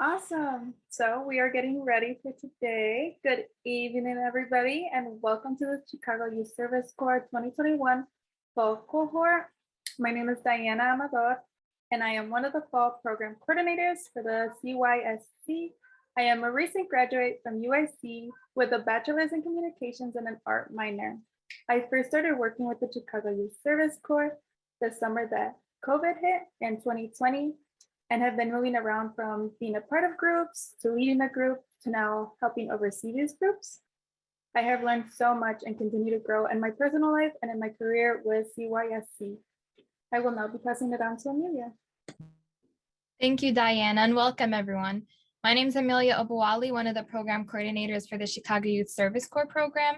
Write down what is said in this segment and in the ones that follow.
Awesome. So we are getting ready for today. Good evening, everybody, and welcome to the Chicago Youth Service Corps 2021 Fall Cohort. My name is Diana Amador, and I am one of the fall program coordinators for the CYSC. I am a recent graduate from UIC with a bachelor's in communications and an art minor. I first started working with the Chicago Youth Service Corps the summer that COVID hit in 2020, and have been moving around from being a part of groups to leading a group to now helping oversee these groups. I have learned so much and continue to grow in my personal life and in my career with CYSC. I will now be passing it on to Amelia. Thank you, Diana, and welcome everyone. My name is Amelia Obuali, one of the program coordinators for the Chicago Youth Service Corps program.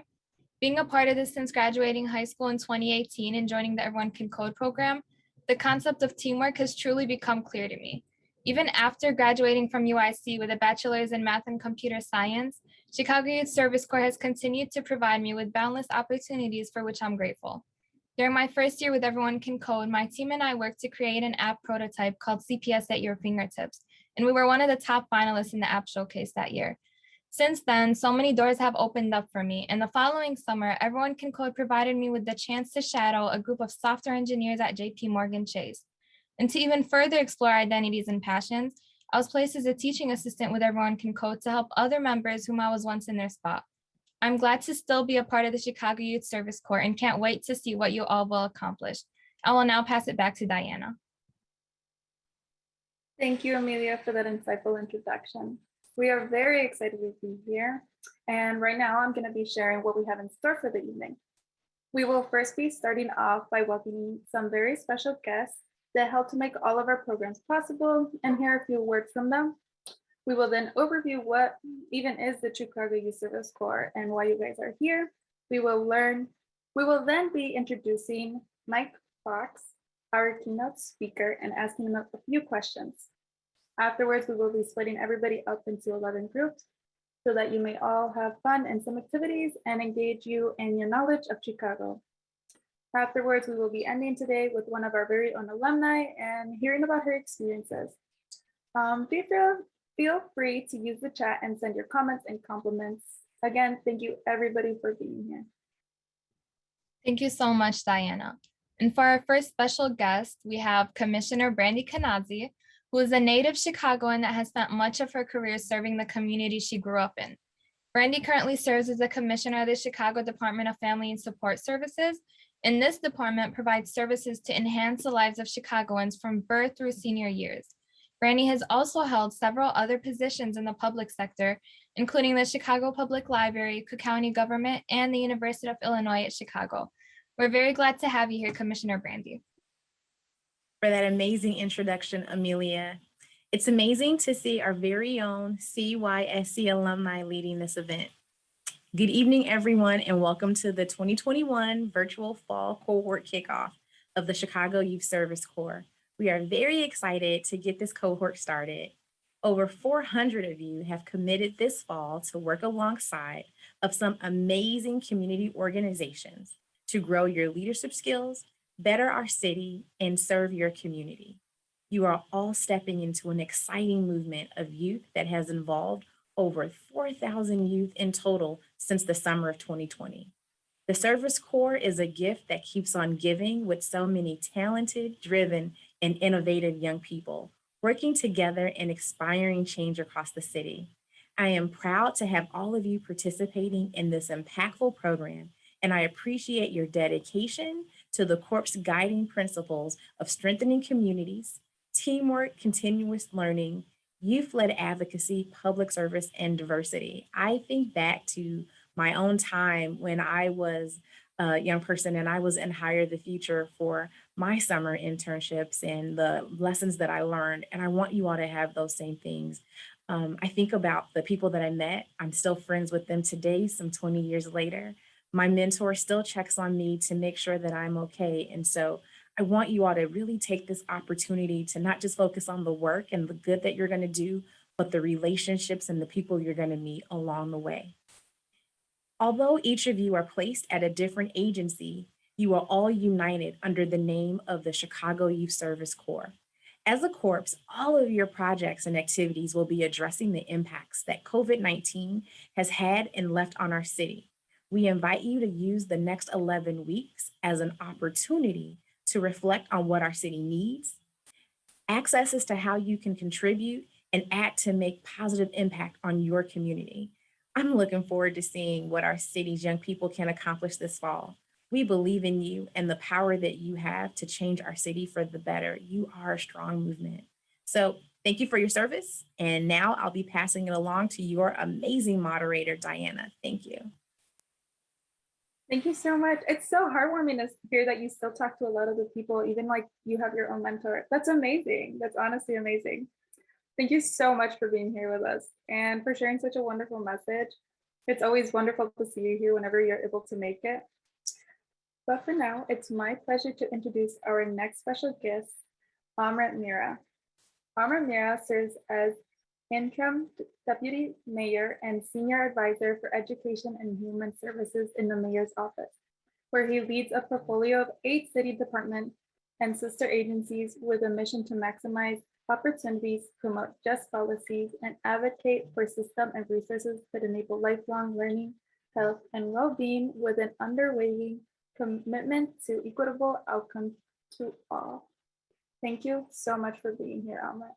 Being a part of this since graduating high school in 2018 and joining the Everyone Can Code program, the concept of teamwork has truly become clear to me. Even after graduating from UIC with a bachelor's in math and computer science, Chicago Youth Service Corps has continued to provide me with boundless opportunities for which I'm grateful. During my first year with Everyone Can Code, my team and I worked to create an app prototype called CPS at Your Fingertips, and we were one of the top finalists in the app showcase that year. Since then, so many doors have opened up for me, and the following summer, Everyone Can Code provided me with the chance to shadow a group of software engineers at JP Morgan Chase. And to even further explore identities and passions, I was placed as a teaching assistant with Everyone Can Code to help other members whom I was once in their spot. I'm glad to still be a part of the Chicago Youth Service Corps and can't wait to see what you all will accomplish. I will now pass it back to Diana. Thank you, Amelia, for that insightful introduction. We are very excited to be here. And right now I'm going to be sharing what we have in store for the evening. We will first be starting off by welcoming some very special guests that help to make all of our programs possible and hear a few words from them. We will then overview what even is the Chicago Youth Service Corps and why you guys are here. We will then be introducing Mike Fox, our keynote speaker, and asking him a few questions. Afterwards, we will be splitting everybody up into 11 groups so that you may all have fun and some activities and engage you in your knowledge of Chicago. Afterwards, we will be ending today with one of our very own alumni and hearing about her experiences. Feel free to use the chat and send your comments and compliments. Again, thank you everybody for being here. Thank you so much, Diana. And for our first special guest, we have Commissioner Brandy Kanazi, who is a native Chicagoan that has spent much of her career serving the community she grew up in. Brandy currently serves as the Commissioner of the Chicago Department of Family and Support Services, and this department provides services to enhance the lives of Chicagoans from birth through senior years. Brandy has also held several other positions in the public sector, including the Chicago Public Library, Cook County Government, and the University of Illinois at Chicago. We're very glad to have you here, Commissioner Brandy. For that amazing introduction, Amelia. It's amazing to see our very own CYSC alumni leading this event. Good evening, everyone, and welcome to the 2021 Virtual Fall Cohort Kickoff of the Chicago Youth Service Corps. We are very excited to get this cohort started. Over 400 of you have committed this fall to work alongside of some amazing community organizations to grow your leadership skills, better our city, and serve your community. You are all stepping into an exciting movement of youth that has involved over 4,000 youth in total since the summer of 2020. The Service Corps is a gift that keeps on giving with so many talented, driven, and innovative young people working together and inspiring change across the city. I am proud to have all of you participating in this impactful program, and I appreciate your dedication to the Corps' guiding principles of strengthening communities, teamwork, continuous learning, youth-led advocacy, public service, and diversity. I think back to my own time when I was a young person and I was in Hire the Future for my summer internships and the lessons that I learned, and I want you all to have those same things. I think about the people that I met. I'm still friends with them today, some 20 years later. My mentor still checks on me to make sure that I'm okay. And so I want you all to really take this opportunity to not just focus on the work and the good that you're going to do, but the relationships and the people you're going to meet along the way. Although each of you are placed at a different agency, you are all united under the name of the Chicago Youth Service Corps. As a corps, all of your projects and activities will be addressing the impacts that COVID-19 has had and left on our city. We invite you to use the next 11 weeks as an opportunity to reflect on what our city needs, access as to how you can contribute, and act to make positive impact on your community. I'm looking forward to seeing what our city's young people can accomplish this fall. We believe in you and the power that you have to change our city for the better. You are a strong movement. So thank you for your service. And now I'll be passing it along to your amazing moderator, Diana. Thank you. Thank you so much. It's so heartwarming to hear that you still talk to a lot of the people, even like you have your own mentor. That's amazing. That's honestly amazing. Thank you so much for being here with us and for sharing such a wonderful message. It's always wonderful to see you here whenever you're able to make it. But for now, it's my pleasure to introduce our next special guest, Amrit Mira. Amrit Mira serves as Interim Deputy Mayor and Senior Advisor for Education and Human Services in the Mayor's Office, where he leads a portfolio of 8 city departments and sister agencies with a mission to maximize opportunities, promote just policies, and advocate for systems and resources that enable lifelong learning, health, and well-being with an unwavering commitment to equitable outcomes to all. Thank you so much for being here, Alumni.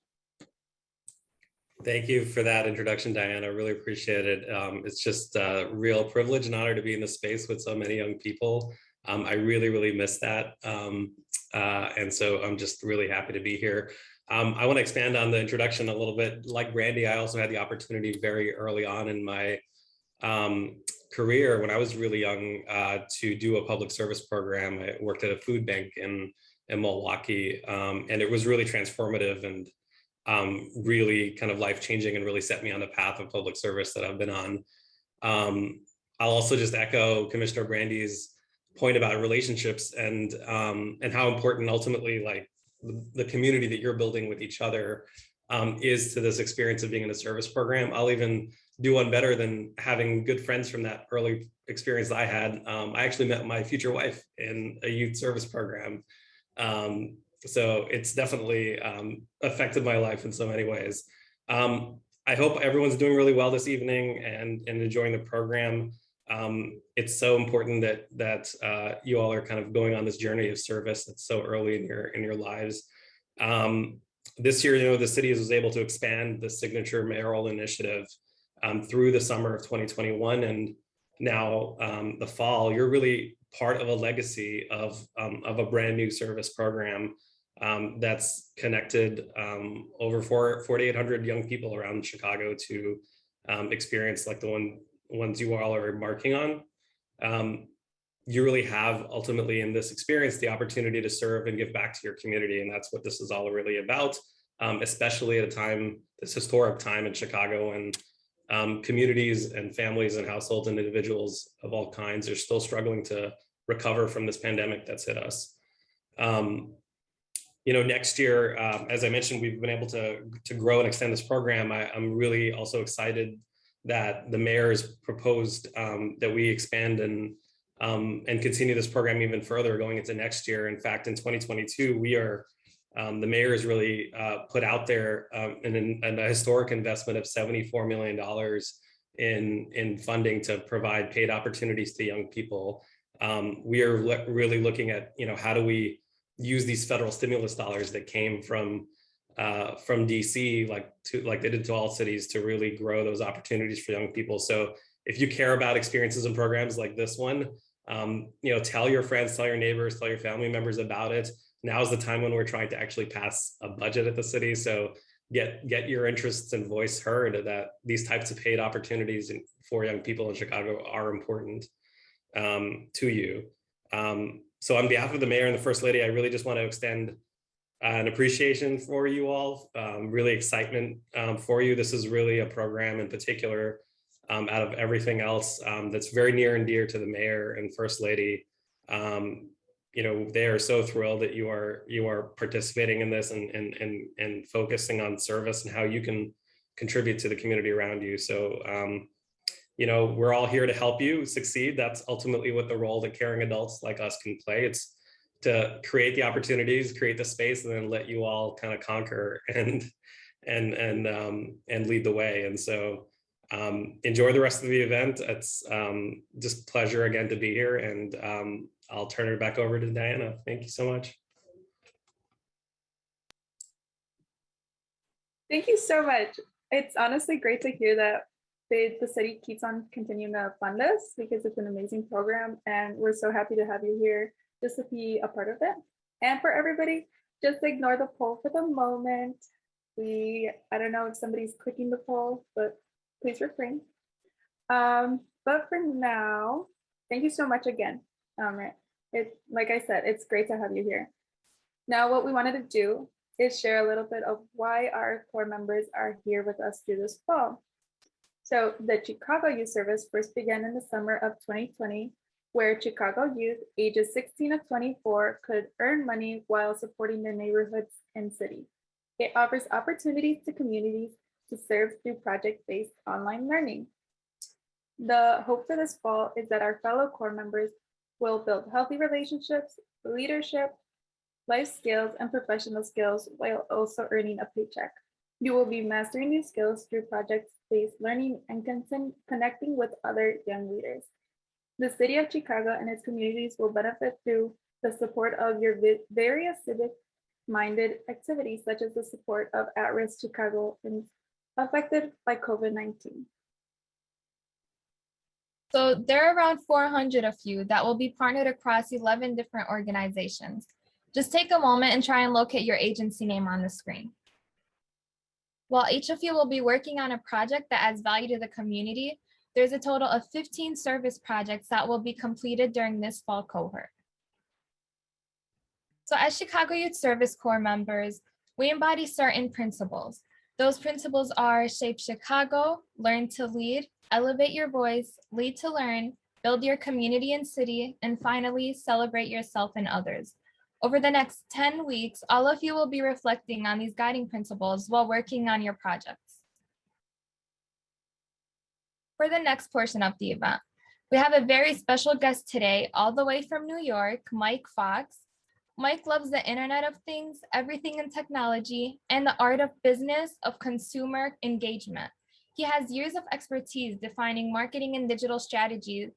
Thank you for that introduction, Diana. I really appreciate it. It's just a real privilege and honor to be in this space with so many young people. I really, really miss that. And so I'm just really happy to be here. I want to expand on the introduction a little bit. Like Brandy, I also had the opportunity very early on in my career when I was really young to do a public service program. I worked at a food bank in Milwaukee, and it was really transformative and really kind of life-changing and really set me on the path of public service that I've been on. I'll also just echo Commissioner Brandy's point about relationships and how important ultimately like the community that you're building with each other is to this experience of being in a service program. I'll even do one better than having good friends from that early experience I had. I actually met my future wife in a youth service program. So it's definitely affected my life in so many ways. I hope everyone's doing really well this evening and enjoying the program. It's so important that you all are kind of going on this journey of service that's so early in your lives. This year, the city was able to expand the signature mayoral initiative through the summer of 2021, and now the fall. You're really part of a legacy of a brand new service program that's connected over 4,800 young people around Chicago to experience like the ones you all are embarking on. You really have ultimately in this experience the opportunity to serve and give back to your community, and that's what this is all really about, especially at a time, this historic time in Chicago, and communities and families and households and individuals of all kinds are still struggling to recover from this pandemic that's hit us. Next year, as I mentioned, we've been able to grow and extend this program. I'm really also excited that the mayor has proposed that we expand and continue this program even further going into next year. In fact, in 2022, we are, the mayor has really put out there a historic investment of $74 million in funding to provide paid opportunities to young people. We are really looking at, how do we use these federal stimulus dollars that came from DC, like they did to all cities, to really grow those opportunities for young people. So if you care about experiences and programs like this one, tell your friends, tell your neighbors, tell your family members about it. Now is the time when we're trying to actually pass a budget at the city. So get your interests and voice heard that these types of paid opportunities for young people in Chicago are important to you. So on behalf of the mayor and the first lady, I really just want to extend an appreciation for you all, really excitement for you. This is really a program in particular out of everything else that's very near and dear to the mayor and first lady. They are so thrilled that you are participating in this and focusing on service and how you can contribute to the community around you. So, we're all here to help you succeed. That's ultimately what the role that caring adults like us can play. It's to create the opportunities, create the space, and then let you all kind of conquer and lead the way. And so enjoy the rest of the event. It's just pleasure again to be here, and I'll turn it back over to Diana. Thank you so much. Thank you so much. It's honestly great to hear that the city keeps on continuing to fund us, because it's an amazing program, and we're so happy to have you here just to be a part of it. And for everybody, just ignore the poll for the moment. I don't know if somebody's clicking the poll, but please refrain. But for now, thank you so much again. Like I said, it's great to have you here. Now, what we wanted to do is share a little bit of why our core members are here with us through this fall. So the Chicago Youth Service first began in the summer of 2020, where Chicago youth ages 16 to 24 could earn money while supporting their neighborhoods and city. It offers opportunities to communities to serve through project-based online learning. The hope for this fall is that our fellow core members will build healthy relationships, leadership, life skills, and professional skills while also earning a paycheck. You will be mastering these skills through project-based learning and connecting with other young leaders. The city of Chicago and its communities will benefit through the support of your various civic-minded activities, such as the support of at-risk Chicagoans affected by COVID-19. So there are around 400 of you that will be partnered across 11 different organizations. Just take a moment and try and locate your agency name on the screen. While each of you will be working on a project that adds value to the community, there's a total of 15 service projects that will be completed during this fall cohort. So as Chicago Youth Service Corps members, we embody certain principles. Those principles are shape Chicago, learn to lead, elevate your voice, lead to learn, build your community and city, and finally, celebrate yourself and others. Over the next 10 weeks, all of you will be reflecting on these guiding principles while working on your projects. For the next portion of the event, we have a very special guest today, all the way from New York, Mike Fox. Mike loves the Internet of Things, everything in technology, and the art of business of consumer engagement. He has years of expertise defining marketing and digital strategies,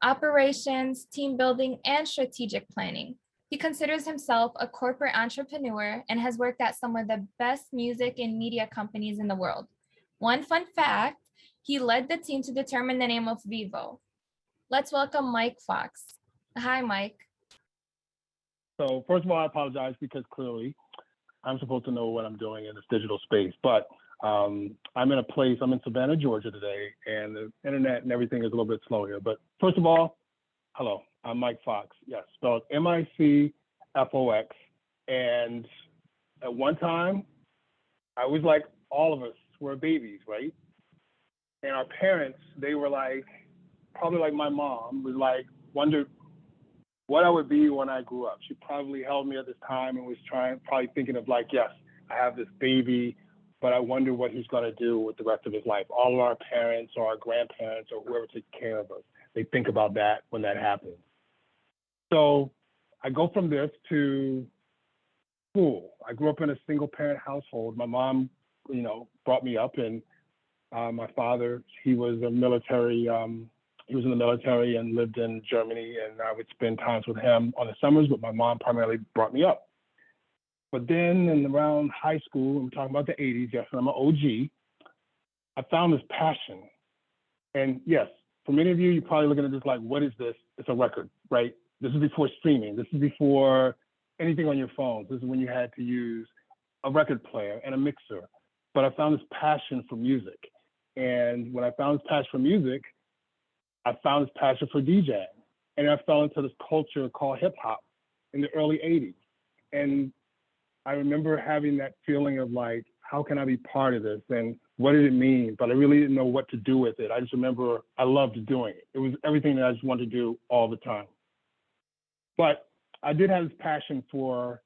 operations, team building, and strategic planning. He considers himself a corporate entrepreneur and has worked at some of the best music and media companies in the world. One fun fact, he led the team to determine the name of Vivo. Let's welcome Mike Fox. Hi, Mike. So first of all, I apologize because clearly I'm supposed to know what I'm doing in this digital space, but I'm in Savannah, Georgia today, and the internet and everything is a little bit slow here. But first of all, hello, I'm Mike Fox. Yes, spelled M-I-C-F-O-X. And at one time, I was like all of us were babies, right? And our parents, they were like, probably like my mom, was like, wondered what I would be when I grew up. She probably held me at this time and was probably thinking of like, yes, I have this baby, but I wonder what he's gonna do with the rest of his life. All of our parents or our grandparents or whoever took care of us, they think about that when that happens. So I go from this to school. I grew up in a single parent household. My mom, brought me up, and my father, he was in the military and lived in Germany, and I would spend times with him on the summers, but my mom primarily brought me up. But then in around high school, I'm talking about the 80s, yes, I'm an OG, I found this passion. And yes, for many of you, you're probably looking at this like, what is this? It's a record, right? This is before streaming. This is before anything on your phones. This is when you had to use a record player and a mixer. But I found this passion for music. And when I found this passion for music, I found this passion for DJing. And I fell into this culture called hip hop in the early 80s. And I remember having that feeling of like, how can I be part of this? And what did it mean? But I really didn't know what to do with it. I just remember I loved doing it. It was everything that I just wanted to do all the time. But I did have this passion for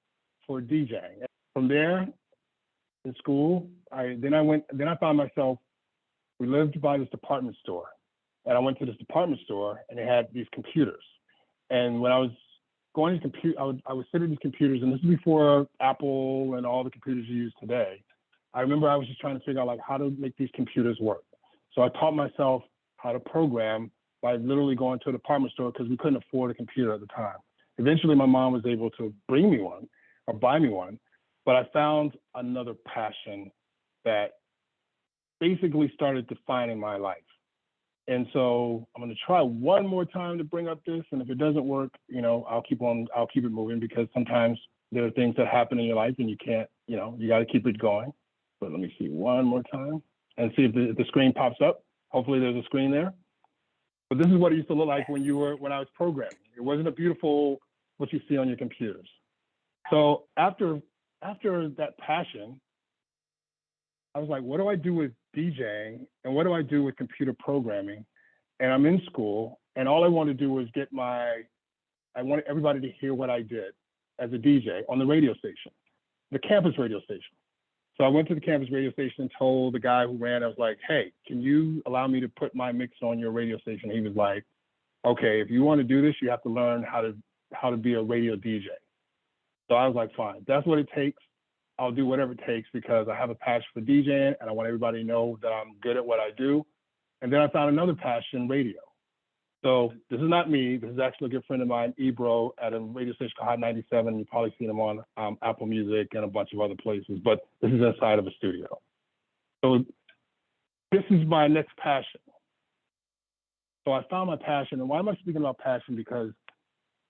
DJing. From there, in school, I found myself, we lived by this department store. And I went to this department store and they had these computers. And when I was going to compute, I would sit at these computers, and this is before Apple and all the computers you use today. I remember I was just trying to figure out like how to make these computers work. So I taught myself how to program by literally going to a department store because we couldn't afford a computer at the time. Eventually, my mom was able to bring me one or buy me one, but I found another passion that basically started defining my life. And so I'm going to try one more time to bring up this. And if it doesn't work, I'll keep it moving, because sometimes there are things that happen in your life and you can't, you got to keep it going. But let me see one more time and see if the screen pops up. Hopefully there's a screen there. But this is what it used to look like when I was programming. It wasn't a beautiful, what you see on your computers. So after that passion, I was like, what do I do with DJing and what do I do with computer programming? And I'm in school, and all I want to do was I wanted everybody to hear what I did as a DJ on the radio station, the campus radio station. So I went to the campus radio station and told the guy who ran, I was like, hey, can you allow me to put my mix on your radio station? He was like, okay, if you want to do this, you have to learn how to be a radio DJ. So I was like, fine, if that's what it takes. I'll do whatever it takes, because I have a passion for DJing and I want everybody to know that I'm good at what I do. And then I found another passion, radio. So this is not me. This is actually a good friend of mine, Ebro, at a radio station called Hot 97. You've probably seen him on Apple Music and a bunch of other places, but this is inside of a studio. So this is my next passion. So I found my passion. And why am I speaking about passion? Because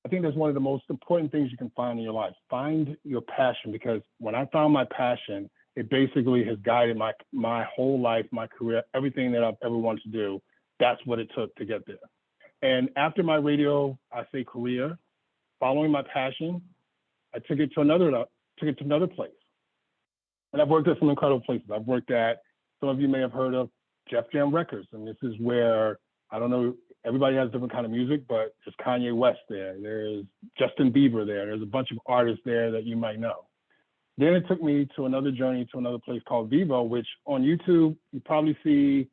I think that's one of the most important things you can find in your life. Find your passion, because when I found my passion, it basically has guided my whole life, my career, everything that I've ever wanted to do. That's what it took to get there. And after my radio, I say career, following my passion, I took it to another place. And I've worked at some incredible places. I've worked at, some of you may have heard of Jeff Jam Records. And this is where, I don't know, everybody has different kind of music, but there's Kanye West there. There's Justin Bieber there. There's a bunch of artists there that you might know. Then it took me to another journey to another place called Vivo, which on YouTube, you probably see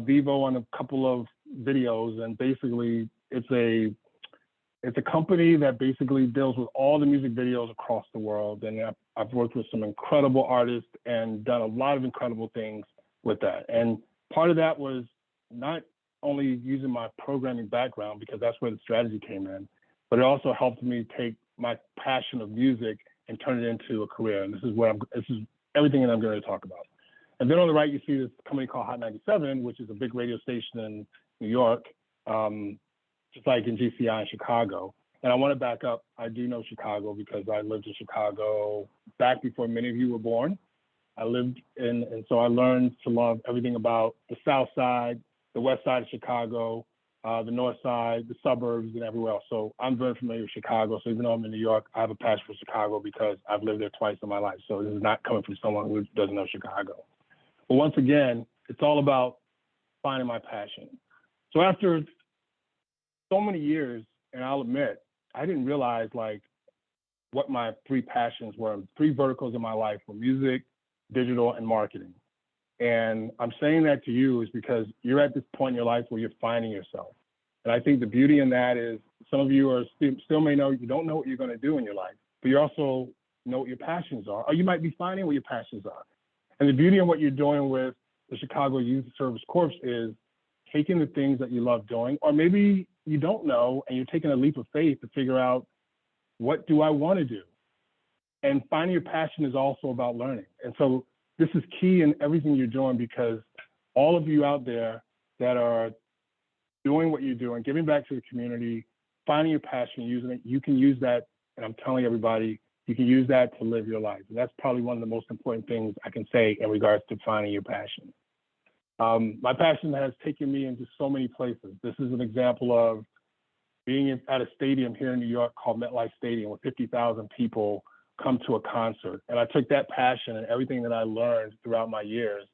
Vivo on a couple of videos. And basically it's a company that basically deals with all the music videos across the world. And I've worked with some incredible artists and done a lot of incredible things with that. And part of that was not only using my programming background, because that's where the strategy came in, but it also helped me take my passion of music and turn it into a career. And this is everything that I'm going to talk about. And then on the right, you see this company called Hot 97, which is a big radio station in New York, just like in GCI in Chicago. And I want to back up. I do know Chicago because I lived in Chicago back before many of you were born. And so I learned to love everything about the South Side, the West Side of Chicago, the North Side, the suburbs, and everywhere else. So I'm very familiar with Chicago. So even though I'm in New York, I have a passion for Chicago because I've lived there twice in my life. So this is not coming from someone who doesn't know Chicago. But once again, it's all about finding my passion. So after so many years, and I'll admit, I didn't realize like what my three passions were. Three verticals in my life were music, digital, and marketing. And I'm saying that to you is because you're at this point in your life where you're finding yourself. And I think the beauty in that is some of you are still may know you don't know what you're going to do in your life, but you also know what your passions are, or you might be finding what your passions are. And the beauty of what you're doing with the Chicago Youth Service Corps is taking the things that you love doing, or maybe you don't know and you're taking a leap of faith to figure out, what do I want to do? And finding your passion is also about learning. And so this is key in everything you're doing, because all of you out there that are doing what you're doing, giving back to the community, finding your passion, using it, you can use that. And I'm telling everybody, you can use that to live your life. And that's probably one of the most important things I can say in regards to finding your passion. My passion has taken me into so many places. This is an example of being at a stadium here in New York called MetLife Stadium, where 50,000 people come to a concert. And I took that passion and everything that I learned throughout my years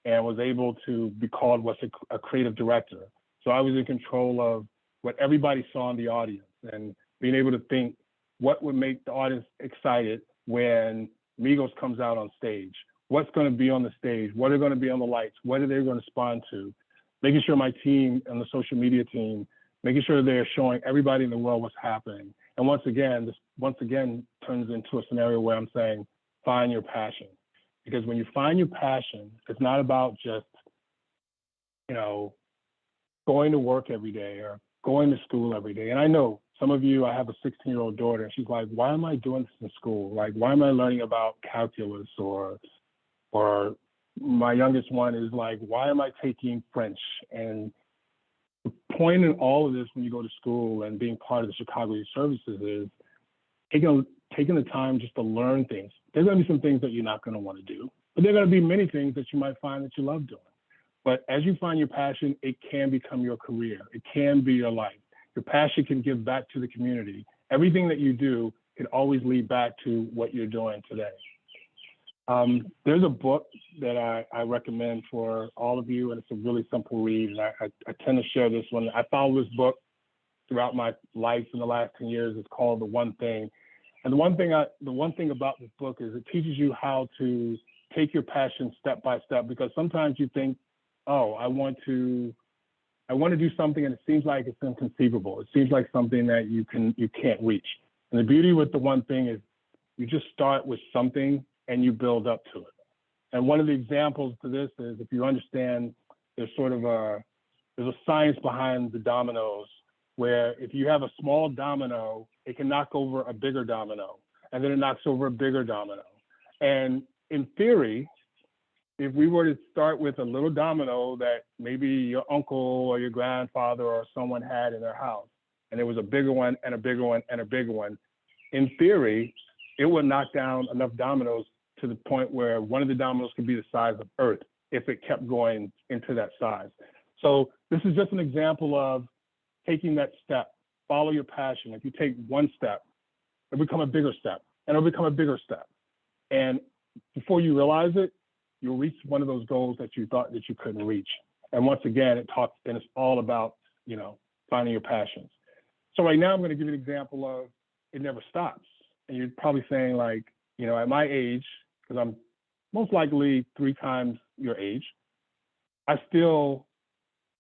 and was able to be called what's a creative director. So I was in control of what everybody saw in the audience and being able to think what would make the audience excited when Migos comes out on stage. What's going to be on the stage? What are going to be on the lights? What are they going to respond to? Making sure my team and the social media team, making sure they're showing everybody in the world what's happening. And once again, this turns into a scenario where I'm saying, find your passion. Because when you find your passion, it's not about just, going to work every day or going to school every day. And I know some of you, I have a 16-year-old daughter, and she's like, why am I doing this in school? Like, why am I learning about calculus? Or my youngest one is like, why am I taking French? And the point in all of this when you go to school and being part of the Chicago Youth Services is taking the time just to learn things. There's going to be some things that you're not going to want to do, but there are going to be many things that you might find that you love doing. But as you find your passion, it can become your career. It can be your life. Your passion can give back to the community. Everything that you do can always lead back to what you're doing today. There's a book that I recommend for all of you, and it's a really simple read. And I tend to share this one. I follow this book throughout my life in the last 10 years. It's called The One Thing. And the one thing about this book is it teaches you how to take your passion step by step, because sometimes you think, oh, I want to do something and it seems like it's inconceivable. It seems like something that you can't reach. And the beauty with The One Thing is you just start with something and you build up to it. And one of the examples to this is, if you understand, there's a science behind the dominoes, where if you have a small domino, it can knock over a bigger domino, and then it knocks over a bigger domino. And in theory, if we were to start with a little domino that maybe your uncle or your grandfather or someone had in their house, and there was a bigger one and a bigger one and a bigger one, in theory, it would knock down enough dominoes to the point where one of the dominoes could be the size of Earth if it kept going into that size. So this is just an example of taking that step. Follow your passion. If you take one step, it'll become a bigger step, and it'll become a bigger step. And before you realize it, you'll reach one of those goals that you thought that you couldn't reach. And once again, it's all about, finding your passions. So right now I'm going to give you an example of it never stops. And you're probably saying, like, at my age, because I'm most likely 3 times your age, I still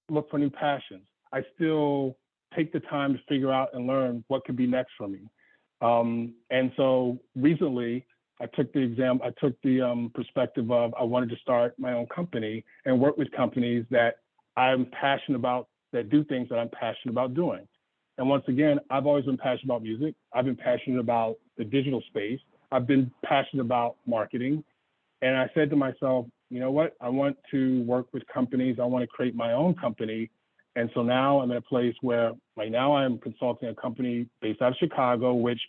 look for new passions. I still take the time to figure out and learn what could be next for me. And so recently, I took the perspective of I wanted to start my own company and work with companies that I'm passionate about, that do things that I'm passionate about doing. And once again, I've always been passionate about music. I've been passionate about the digital space. I've been passionate about marketing. And I said to myself, you know what? I want to work with companies. I want to create my own company. And so now I'm in a place where right now I'm consulting a company based out of Chicago, which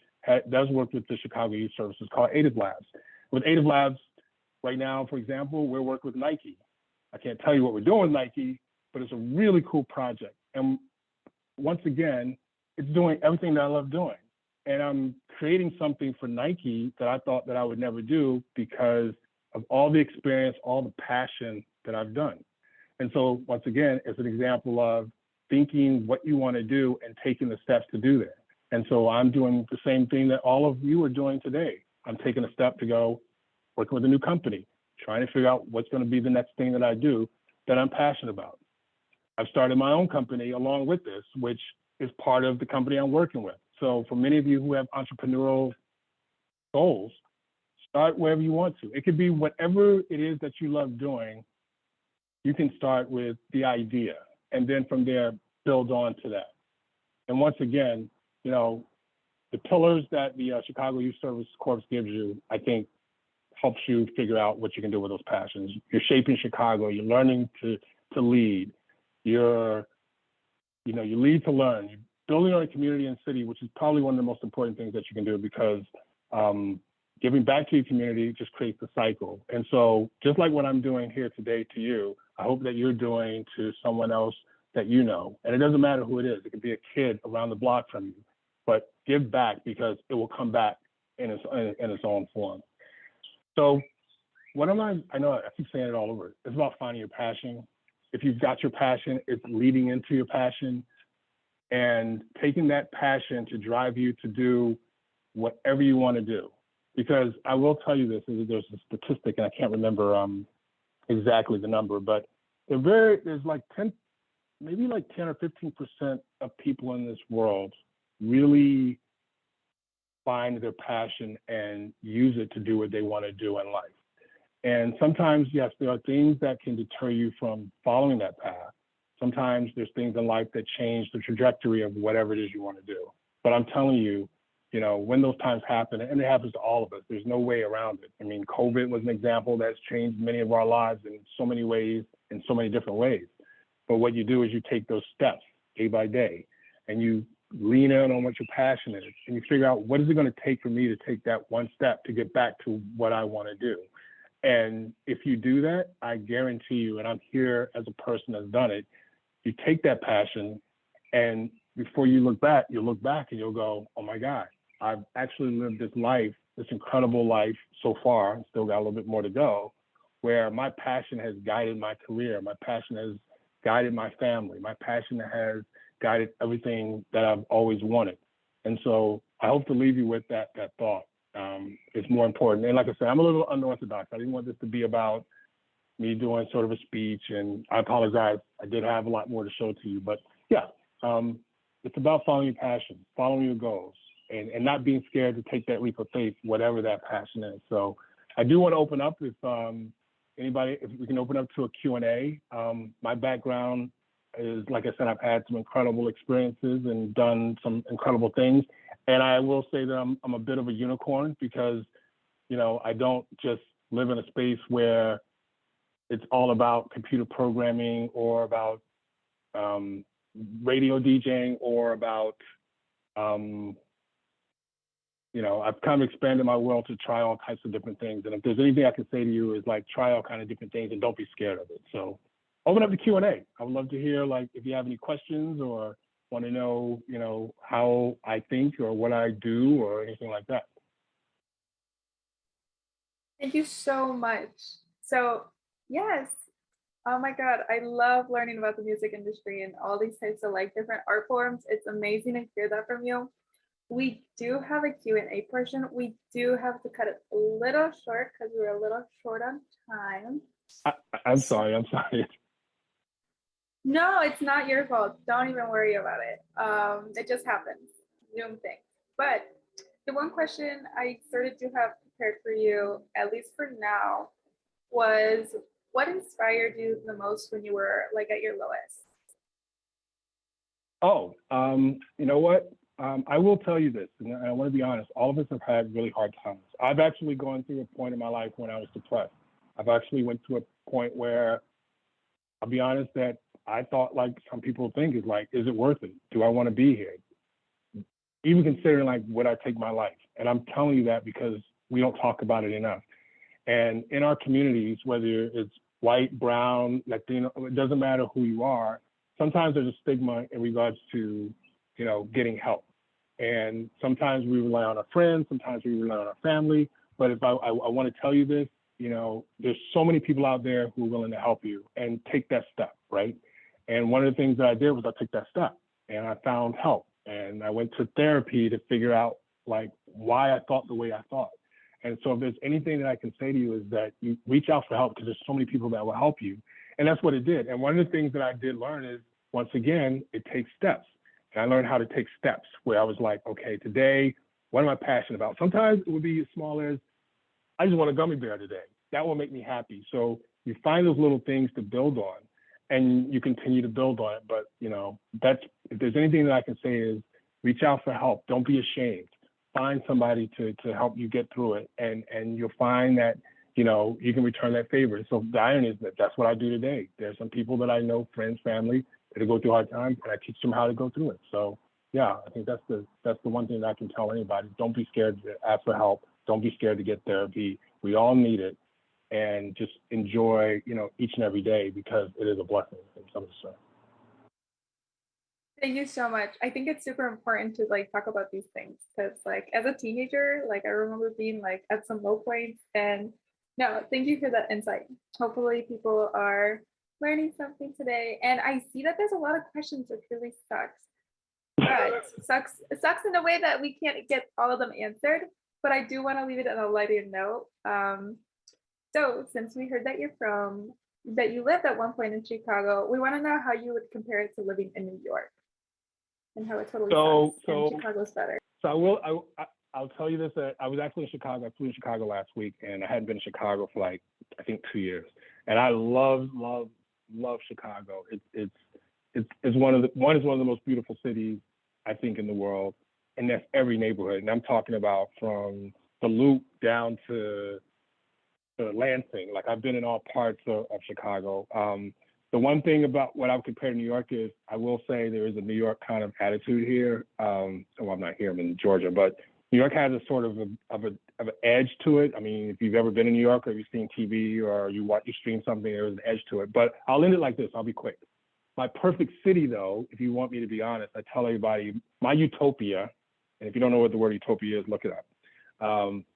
does work with the Chicago Youth Services, called Ative Labs. With Ative Labs, right now, for example, we're working with Nike. I can't tell you what we're doing with Nike, but it's a really cool project. And once again, it's doing everything that I love doing. And I'm creating something for Nike that I thought that I would never do because of all the experience, all the passion that I've done. And so once again, it's an example of thinking what you want to do and taking the steps to do that. And so I'm doing the same thing that all of you are doing today. I'm taking a step to go working with a new company, trying to figure out what's going to be the next thing that I do that I'm passionate about. I've started my own company along with this, which is part of the company I'm working with. So for many of you who have entrepreneurial goals, start wherever you want to. It could be whatever it is that you love doing. You can start with the idea, and then from there, build on to that. And once again, the pillars that the Chicago Youth Service Corps gives you, I think, helps you figure out what you can do with those passions. You're shaping Chicago. You're learning to lead. You lead to learn. You're building on a community and city, which is probably one of the most important things that you can do, because giving back to your community just creates a cycle. And so just like what I'm doing here today to you, I hope that you're doing to someone else that you know. And it doesn't matter who it is. It could be a kid around the block from you, but give back, because it will come back in its own form. So I know I keep saying it all over. It's about finding your passion. If you've got your passion, it's leading into your passion and taking that passion to drive you to do whatever you want to do. Because I will tell you this, there's a statistic, and I can't remember exactly the number, but there's like 10 or 15% of people in this world really find their passion and use it to do what they want to do in life. And sometimes, yes, there are things that can deter you from following that path. Sometimes there's things in life that change the trajectory of whatever it is you want to do. But I'm telling you, when those times happen, and it happens to all of us, there's no way around it. I mean, COVID was an example that's changed many of our lives in so many ways, in so many different ways. But what you do is you take those steps day by day, and you lean in on what your passion is, and you figure out, what is it going to take for me to take that one step to get back to what I want to do? And if you do that, I guarantee you, and I'm here as a person that's done it, you take that passion, and before you look back, you'll look back and you'll go, oh my God, I've actually lived this life, this incredible life so far, still got a little bit more to go, where my passion has guided my career, my passion has guided my family, my passion has guided everything that I've always wanted. And so I hope to leave you with that thought. It's more important. And like I said, I'm a little unorthodox. I didn't want this to be about me doing sort of a speech, and I apologize. I did have a lot more to show to you, but yeah, it's about following your passion, following your goals, and not being scared to take that leap of faith, whatever that passion is. So I do want to open up if anybody, if we can open up to a Q&A. My background is, like I said, I've had some incredible experiences and done some incredible things. And I will say that I'm a bit of a unicorn because, I don't just live in a space where it's all about computer programming or about radio DJing or about, I've kind of expanded my world to try all types of different things. And if there's anything I can say to you is like, try all kind of different things and don't be scared of it. So open up the Q&A. I would love to hear, like, if you have any questions or want to know, how I think or what I do or anything like that. Thank you so much. So yes, oh my God, I love learning about the music industry and all these types of like different art forms. It's amazing to hear that from you. We do have a Q&A portion. We do have to cut it a little short because we're a little short on time. I'm sorry. No, it's not your fault. Don't even worry about it. It just happens. Zoom thing. But the one question I sort of do have prepared for you, at least for now, was what inspired you the most when you were like at your lowest? Oh, you know what? I will tell you this, and I want to be honest, all of us have had really hard times. I've actually gone through a point in my life when I was depressed. I've actually went to a point where, I'll be honest, that I thought, like some people think, is like, is it worth it? Do I want to be here? Even considering like, would I take my life? And I'm telling you that because we don't talk about it enough. And in our communities, whether it's white, brown, Latino, it doesn't matter who you are, sometimes there's a stigma in regards to, getting help. And sometimes we rely on our friends, sometimes we rely on our family. But if I want to tell you this, there's so many people out there who are willing to help you and take that step, right? And one of the things that I did was I took that step and I found help. And I went to therapy to figure out like why I thought the way I thought. And so if there's anything that I can say to you is that you reach out for help because there's so many people that will help you. And that's what it did. And one of the things that I did learn is, once again, it takes steps. And I learned how to take steps where I was like, okay, today, what am I passionate about? Sometimes it would be as small as, I just want a gummy bear today. That will make me happy. So you find those little things to build on and you continue to build on it. But, if there's anything that I can say is reach out for help. Don't be ashamed. Find somebody to help you get through it. And you'll find that, you can return that favor. So the irony is that that's what I do today. There's some people that I know, friends, family, that go through hard times, and I teach them how to go through it. So yeah, I think that's the one thing that I can tell anybody. Don't be scared to ask for help. Don't be scared to get therapy. We all need it. And just enjoy, each and every day because it is a blessing in some sense. Thank you so much. I think it's super important to like talk about these things because like as a teenager, like I remember being like at some low points, and no, thank you for that insight. Hopefully people are learning something today. And I see that there's a lot of questions, which really sucks. But it sucks in a way that we can't get all of them answered, but I do want to leave it on a lighter note. So since we heard that that you lived at one point in Chicago, we want to know how you would compare it to living in New York and how it totally sucks and Chicago's better. So I'll tell you this, that I was actually in Chicago. I flew in Chicago last week, and I hadn't been in Chicago for like, I think 2 years. And I love Chicago. It's one of the most beautiful cities, I think, in the world. And that's every neighborhood. And I'm talking about from the Loop down to Lansing. Like, I've been in all parts of Chicago. The one thing about what I would compare to New York is, I will say there is a New York kind of attitude here. Well, I'm not here, I'm in Georgia, but New York has a sort of an edge to it. I mean, if you've ever been in New York or you've seen TV or you stream something, there's an edge to it. But I'll end it like this, I'll be quick. My perfect city, though, if you want me to be honest, I tell everybody, my utopia, and if you don't know what the word utopia is, look it up.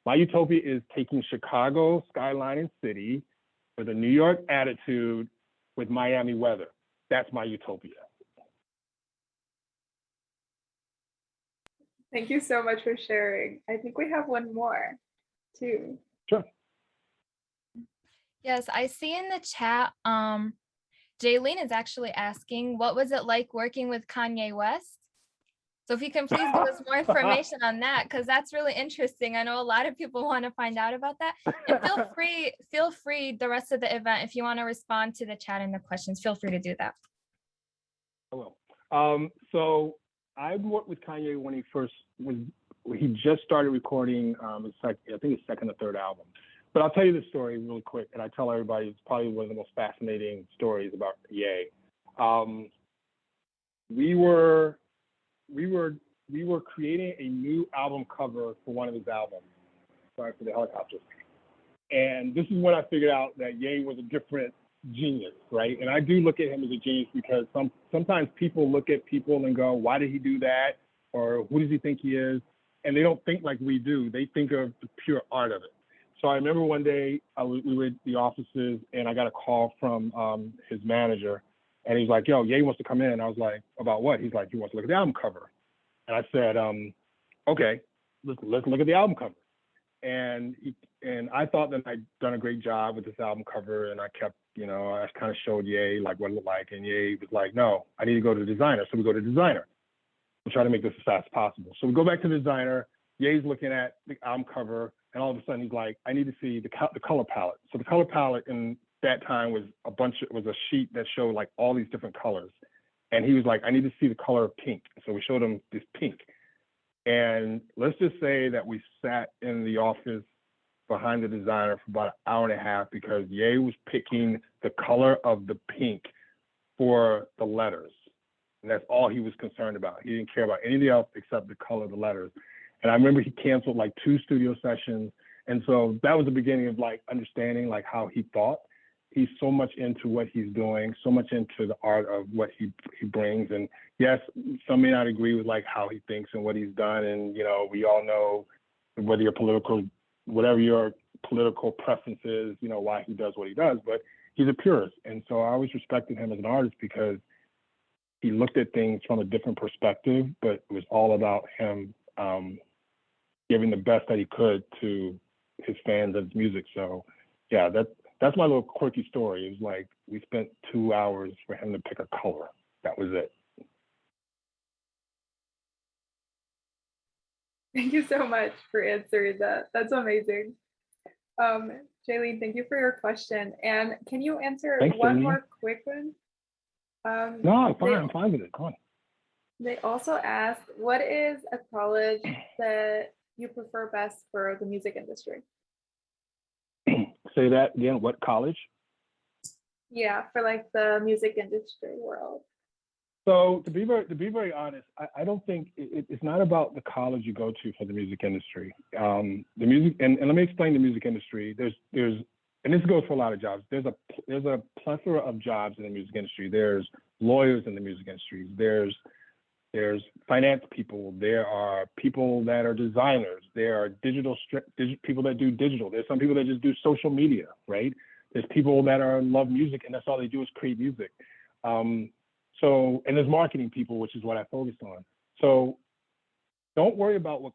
My utopia is taking Chicago skyline and city with a New York attitude with Miami weather. That's my utopia. Thank you so much for sharing. I think we have one more too. Sure. Yes, I see in the chat, Jaylene is actually asking, what was it like working with Kanye West? So if you can please give us more information on that, because that's really interesting. I know a lot of people want to find out about that. And feel free the rest of the event, if you want to respond to the chat and the questions, feel free to do that. I will. So I worked with Kanye when he just started recording, I think his second or third album. But I'll tell you this story really quick, and I tell everybody it's probably one of the most fascinating stories about Ye. We were creating a new album cover for one of his albums. Sorry for the helicopter. And this is when I figured out that Ye was a different genius, right? And I do look at him as a genius because sometimes people look at people and go, why did he do that? Or who does he think he is? And they don't think like we do. They think of the pure art of it. So I remember one day we were at the offices and I got a call from his manager. And he's like, yo, Ye wants to come in. I was like, about what? He's like, he wants to look at the album cover. And I said, okay, let's look at the album cover. And I thought that I'd done a great job with this album cover. And I kept, I kind of showed Ye like what it looked like. And Ye was like, no, I need to go to the designer. So we go to the designer. We'll try to make this as fast as possible. So we go back to the designer. Ye's looking at the album cover. And all of a sudden he's like, I need to see the color palette. So the color palette in that time was a sheet that showed like all these different colors. And he was like, I need to see the color of pink. So we showed him this pink. And let's just say that we sat in the office behind the designer for about an hour and a half because Ye was picking the color of the pink for the letters. And that's all he was concerned about. He didn't care about anything else except the color of the letters. And I remember he canceled like 2 studio sessions. And so that was the beginning of like understanding like how he thought. He's so much into what he's doing, so much into the art of what he brings. And yes, some may not agree with like how he thinks and what he's done. And, we all know whatever your political preference is, why he does what he does, but he's a purist. And so I always respected him as an artist because he looked at things from a different perspective, but it was all about him giving the best that he could to his fans of his music. So yeah, that's my little quirky story. It was like we spent 2 hours for him to pick a color. That was it. Thank you so much for answering that. That's amazing. Jaylene, thank you for your question. And can you answer one more quick one? No, I'm fine. I'm fine with it. Come on. They also asked, what is a college that you prefer best for the music industry? Say that again. What college? Yeah, for like the music industry world. So to be very honest, I don't think it's not about the college you go to for the music industry. The music and let me explain the music industry. There's and this goes for a lot of jobs. There's a plethora of jobs in the music industry. There's lawyers in the music industry. There's finance people. There are people that are designers. There are people that do digital. There's some people that just do social media, right? There's people that love music and that's all they do is create music. And there's marketing people, which is what I focused on. So don't worry about what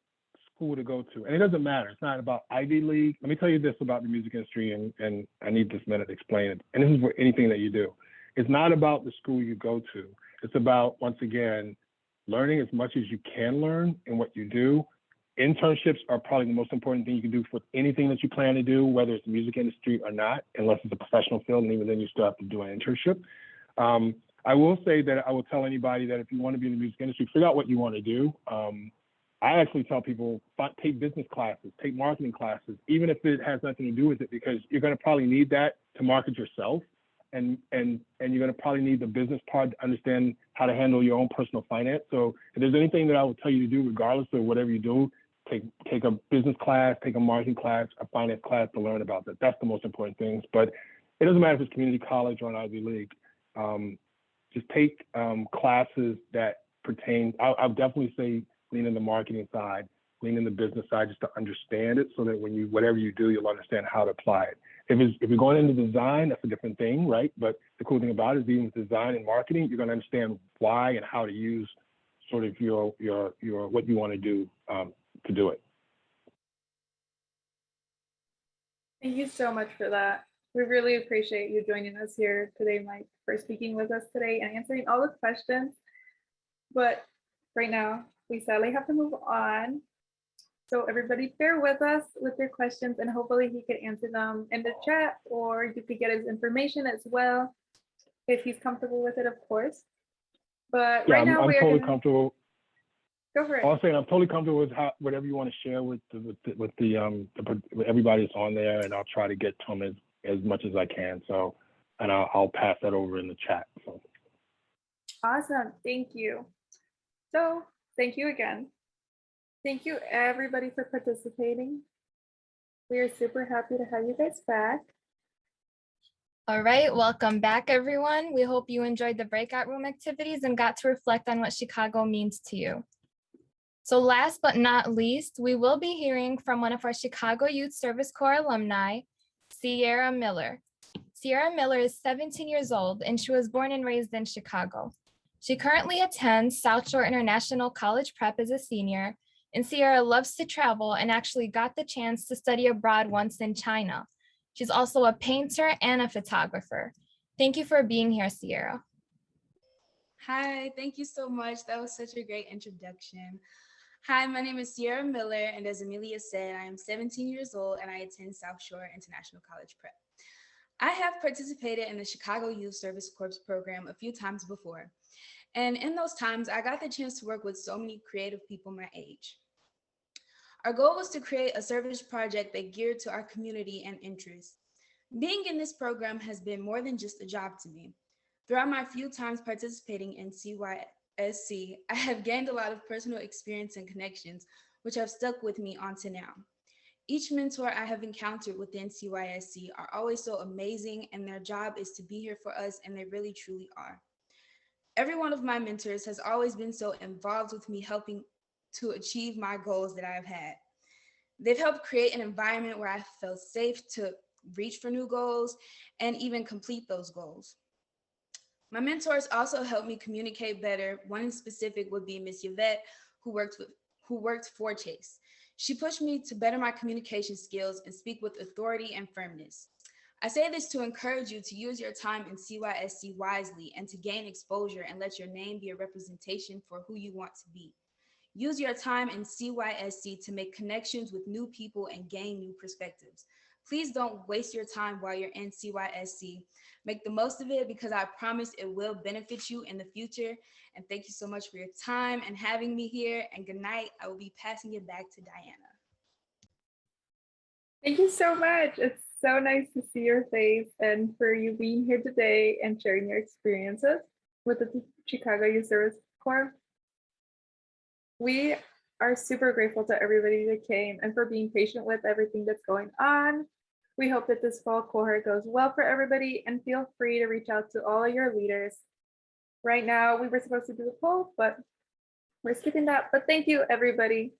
school to go to. And it doesn't matter. It's not about Ivy League. Let me tell you this about the music industry, and I need this minute to explain it. And this is for anything that you do. It's not about the school you go to. It's about, once again, learning as much as you can learn in what you do Internships are probably the most important thing you can do for anything that you plan to do, whether it's the music industry or not, unless it's a professional field, and even then you still have to do an internship. I will say that I will tell anybody that if you want to be in the music industry, figure out what you want to do. I actually tell people, take business classes, take marketing classes, even if it has nothing to do with it, because you're going to probably need that to market yourself. And you're going to probably need the business part to understand how to handle your own personal finance. So if there's anything that I would tell you to do, regardless of whatever you do, take a business class, take a marketing class, a finance class to learn about that. That's the most important things. But it doesn't matter if it's community college or an Ivy League. Just take classes that pertain. I'll definitely say lean in the marketing side, lean in the business side, just to understand it, so that when you, whatever you do, you'll understand how to apply it. If you're going into design, that's a different thing, right? But the cool thing about it is, even with design and marketing, you're going to understand why and how to use sort of your what you want to do it. Thank you so much for that. We really appreciate you joining us here today, Mike, for speaking with us today and answering all the questions. But right now, we sadly have to move on. So everybody bear with us with your questions, and hopefully he could answer them in the chat, or you could get his information as well, if he's comfortable with it, of course. But yeah, right now I'm totally comfortable. Go for it. I'm saying I'm totally comfortable with whatever you want to share with everybody that's on there, and I'll try to get to them as much as I can. So, and I'll pass that over in the chat. So. Awesome, thank you. So thank you again. Thank you everybody for participating. We are super happy to have you guys back. All right, welcome back, everyone. We hope you enjoyed the breakout room activities and got to reflect on what Chicago means to you. So last but not least, we will be hearing from one of our Chicago Youth Service Corps alumni, Sierra Miller. Sierra Miller is 17 years old, and she was born and raised in Chicago. She currently attends South Shore International College Prep as a senior, and Sierra loves to travel and actually got the chance to study abroad once in China. She's also a painter and a photographer. Thank you for being here, Sierra. Hi, thank you so much. That was such a great introduction. Hi, my name is Sierra Miller, and as Amelia said, I am 17 years old and I attend South Shore International College Prep. I have participated in the Chicago Youth Service Corps program a few times before. And in those times, I got the chance to work with so many creative people my age. Our goal was to create a service project that geared to our community and interests. Being in this program has been more than just a job to me. Throughout my few times participating in CYSC, I have gained a lot of personal experience and connections, which have stuck with me onto now. Each mentor I have encountered within CYSC are always so amazing, and their job is to be here for us, and they really truly are. Every one of my mentors has always been so involved with me helping to achieve my goals that I've had. They've helped create an environment where I felt safe to reach for new goals and even complete those goals. My mentors also helped me communicate better. One in specific would be Miss Yvette, who worked for Chase. She pushed me to better my communication skills and speak with authority and firmness. I say this to encourage you to use your time in CYSC wisely and to gain exposure and let your name be a representation for who you want to be. Use your time in CYSC to make connections with new people and gain new perspectives. Please don't waste your time while you're in CYSC. Make the most of it, because I promise it will benefit you in the future. And thank you so much for your time and having me here. And good night. I will be passing it back to Diana. Thank you so much. It's so nice to see your face and for you being here today and sharing your experiences with the Chicago Youth Service Corps. We are super grateful to everybody that came and for being patient with everything that's going on. We hope that this fall cohort goes well for everybody, and feel free to reach out to all of your leaders. Right now, we were supposed to do the poll, but we're skipping that. But thank you everybody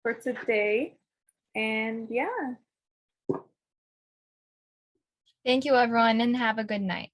for today. And yeah. Thank you, everyone, and have a good night.